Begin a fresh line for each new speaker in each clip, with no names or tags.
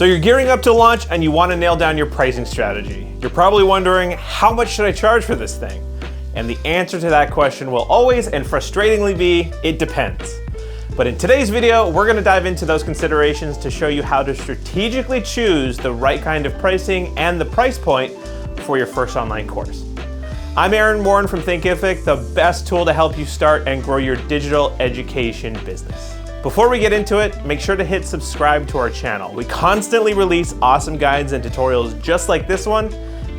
So you're gearing up to launch and you want to nail down your pricing strategy. You're probably wondering, how much should I charge for this thing? And the answer to that question will always and frustratingly be, it depends. But in today's video, we're going to dive into those considerations to show you how to strategically choose the right kind of pricing and the price point for your first online course. I'm Aaron Warren from Thinkific, the best tool to help you start and grow your digital education business. Before we get into it, make sure to hit subscribe to our channel. We constantly release awesome guides and tutorials just like this one,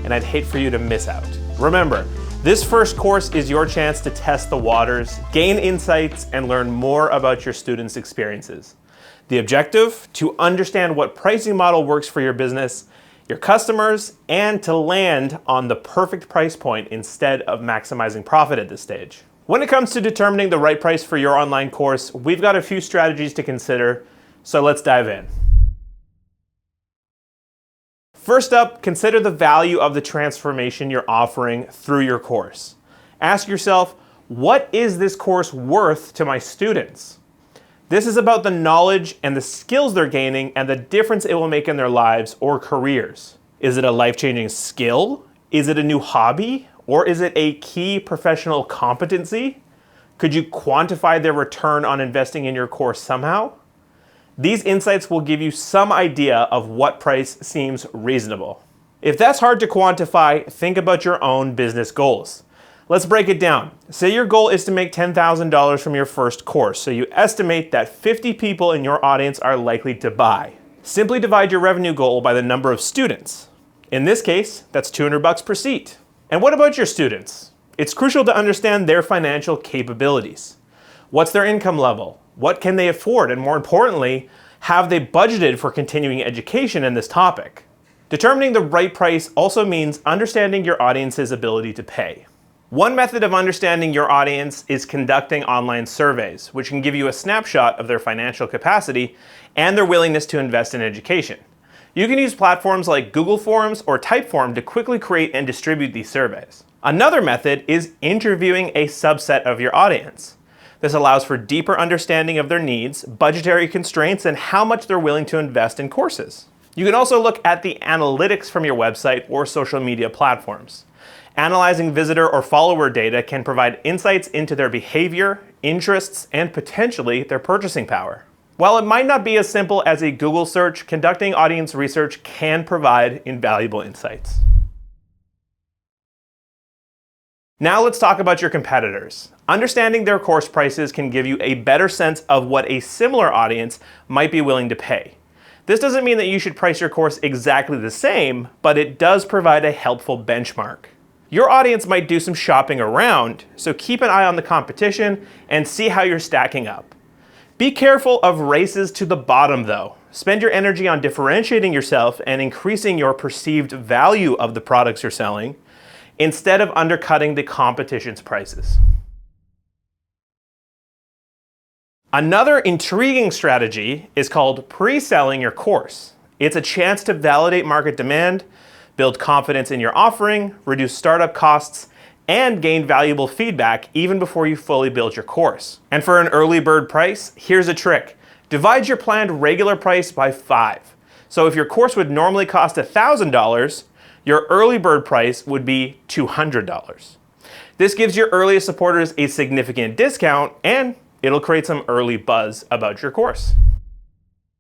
and I'd hate for you to miss out. Remember, this first course is your chance to test the waters, gain insights, and learn more about your students' experiences. The objective? To understand what pricing model works for your business, your customers, and to land on the perfect price point instead of maximizing profit at this stage. When it comes to determining the right price for your online course, we've got a few strategies to consider, so let's dive in. First up, consider the value of the transformation you're offering through your course. Ask yourself, what is this course worth to my students? This is about the knowledge and the skills they're gaining and the difference it will make in their lives or careers. Is it a life-changing skill? Is it a new hobby? Or is it a key professional competency? Could you quantify their return on investing in your course somehow? These insights will give you some idea of what price seems reasonable. If that's hard to quantify, think about your own business goals. Let's break it down. Say your goal is to make $10,000 from your first course, so you estimate that 50 people in your audience are likely to buy. Simply divide your revenue goal by the number of students. In this case, that's $200 per seat. And what about your students? It's crucial to understand their financial capabilities. What's their income level? What can they afford? And more importantly, have they budgeted for continuing education in this topic? Determining the right price also means understanding your audience's ability to pay. One method of understanding your audience is conducting online surveys, which can give you a snapshot of their financial capacity and their willingness to invest in education. You can use platforms like Google Forms or Typeform to quickly create and distribute these surveys. Another method is interviewing a subset of your audience. This allows for deeper understanding of their needs, budgetary constraints, and how much they're willing to invest in courses. You can also look at the analytics from your website or social media platforms. Analyzing visitor or follower data can provide insights into their behavior, interests, and potentially their purchasing power. While it might not be as simple as a Google search, conducting audience research can provide invaluable insights. Now let's talk about your competitors. Understanding their course prices can give you a better sense of what a similar audience might be willing to pay. This doesn't mean that you should price your course exactly the same, but it does provide a helpful benchmark. Your audience might do some shopping around, so keep an eye on the competition and see how you're stacking up. Be careful of races to the bottom though. Spend your energy on differentiating yourself and increasing your perceived value of the products you're selling, instead of undercutting the competition's prices. Another intriguing strategy is called pre-selling your course. It's a chance to validate market demand, build confidence in your offering, reduce startup costs, and gain valuable feedback even before you fully build your course. And for an early bird price, here's a trick. Divide your planned regular price by 5. So if your course would normally cost $1,000, your early bird price would be $200. This gives your earliest supporters a significant discount, and it'll create some early buzz about your course.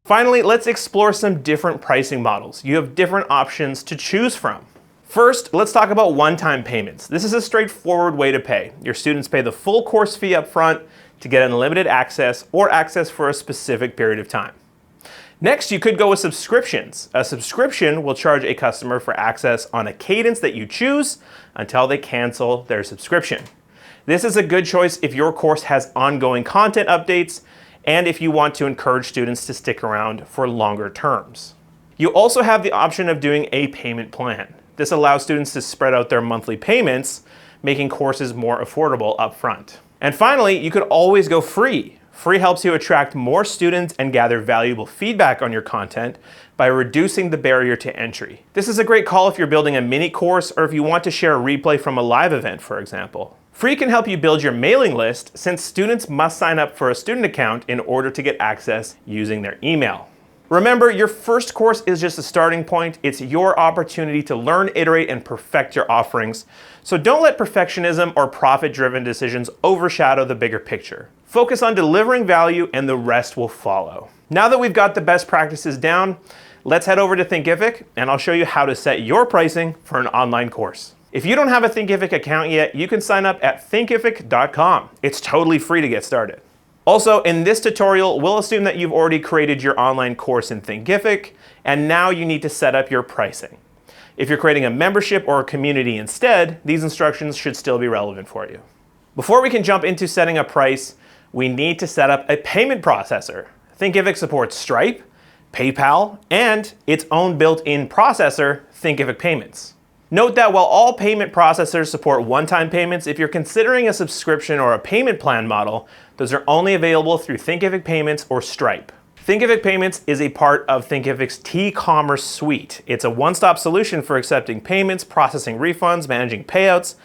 Finally, let's explore some different pricing models. You have different options to choose from. First, let's talk about one-time payments. This is a straightforward way to pay. Your students pay the full course fee up front to get unlimited access or access for a specific period of time. Next, you could go with subscriptions. A subscription will charge a customer for access on a cadence that you choose until they cancel their subscription. This is a good choice if your course has ongoing content updates and if you want to encourage students to stick around for longer terms. You also have the option of doing a payment plan. This allows students to spread out their monthly payments, making courses more affordable up front. And finally, you could always go free. Free helps you attract more students and gather valuable feedback on your content by reducing the barrier to entry. This is a great call if you're building a mini course or if you want to share a replay from a live event, for example. Free can help you build your mailing list since students must sign up for a student account in order to get access using their email. Remember, your first course is just a starting point. It's your opportunity to learn, iterate, and perfect your offerings. So don't let perfectionism or profit-driven decisions overshadow the bigger picture. Focus on delivering value and the rest will follow. Now that we've got the best practices down, let's head over to Thinkific and I'll show you how to set your pricing for an online course. If you don't have a Thinkific account yet, you can sign up at Thinkific.com. It's totally free to get started. Also, in this tutorial, we'll assume that you've already created your online course in Thinkific, and now you need to set up your pricing. If you're creating a membership or a community instead, these instructions should still be relevant for you. Before we can jump into setting a price, we need to set up a payment processor. Thinkific supports Stripe, PayPal, and its own built-in processor, Thinkific Payments. Note that while all payment processors support one-time payments, if you're considering a subscription or a payment plan model, those are only available through Thinkific Payments or Stripe. Thinkific Payments is a part of Thinkific's T-commerce suite. It's a one-stop solution for accepting payments, processing refunds, managing payouts,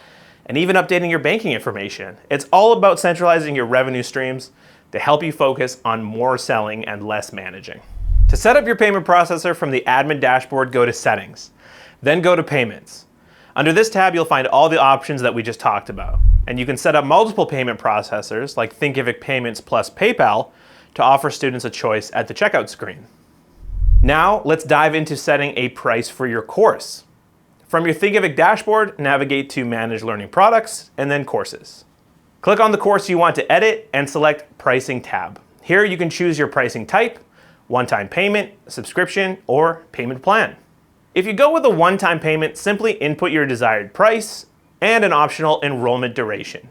and even updating your banking information. It's all about centralizing your revenue streams to help you focus on more selling and less managing. To set up your payment processor from the admin dashboard, go to Settings. Then go to Payments. Under this tab, you'll find all the options that we just talked about. And you can set up multiple payment processors like Thinkific Payments plus PayPal to offer students a choice at the checkout screen. Now, let's dive into setting a price for your course. From your Thinkific dashboard, navigate to Manage Learning Products and then Courses. Click on the course you want to edit and select Pricing tab. Here you can choose your pricing type, one-time payment, subscription, or payment plan. If you go with a one-time payment, simply input your desired price and an optional enrollment duration.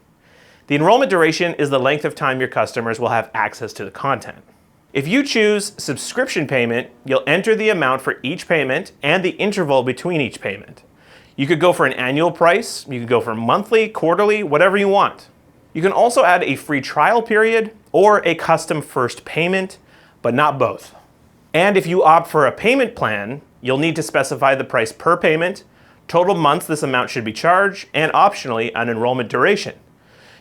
The enrollment duration is the length of time your customers will have access to the content. If you choose subscription payment, you'll enter the amount for each payment and the interval between each payment. You could go for an annual price, you could go for monthly, quarterly, whatever you want. You can also add a free trial period or a custom first payment, but not both. And if you opt for a payment plan, you'll need to specify the price per payment, total months this amount should be charged, and optionally an enrollment duration.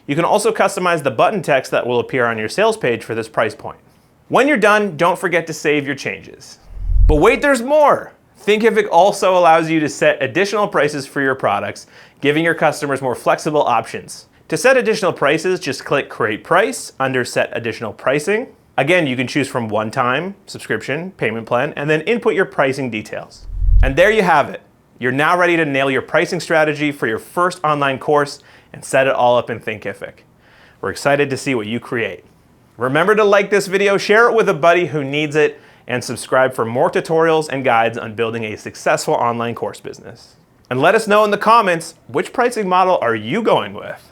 You can also customize the button text that will appear on your sales page for this price point. When you're done, don't forget to save your changes. But wait, there's more! Thinkific also allows you to set additional prices for your products, giving your customers more flexible options. To set additional prices, just click Create Price under Set Additional Pricing. Again, you can choose from one-time, subscription, payment plan, and then input your pricing details. And there you have it. You're now ready to nail your pricing strategy for your first online course and set it all up in Thinkific. We're excited to see what you create. Remember to like this video, share it with a buddy who needs it, and subscribe for more tutorials and guides on building a successful online course business. And let us know in the comments, which pricing model are you going with?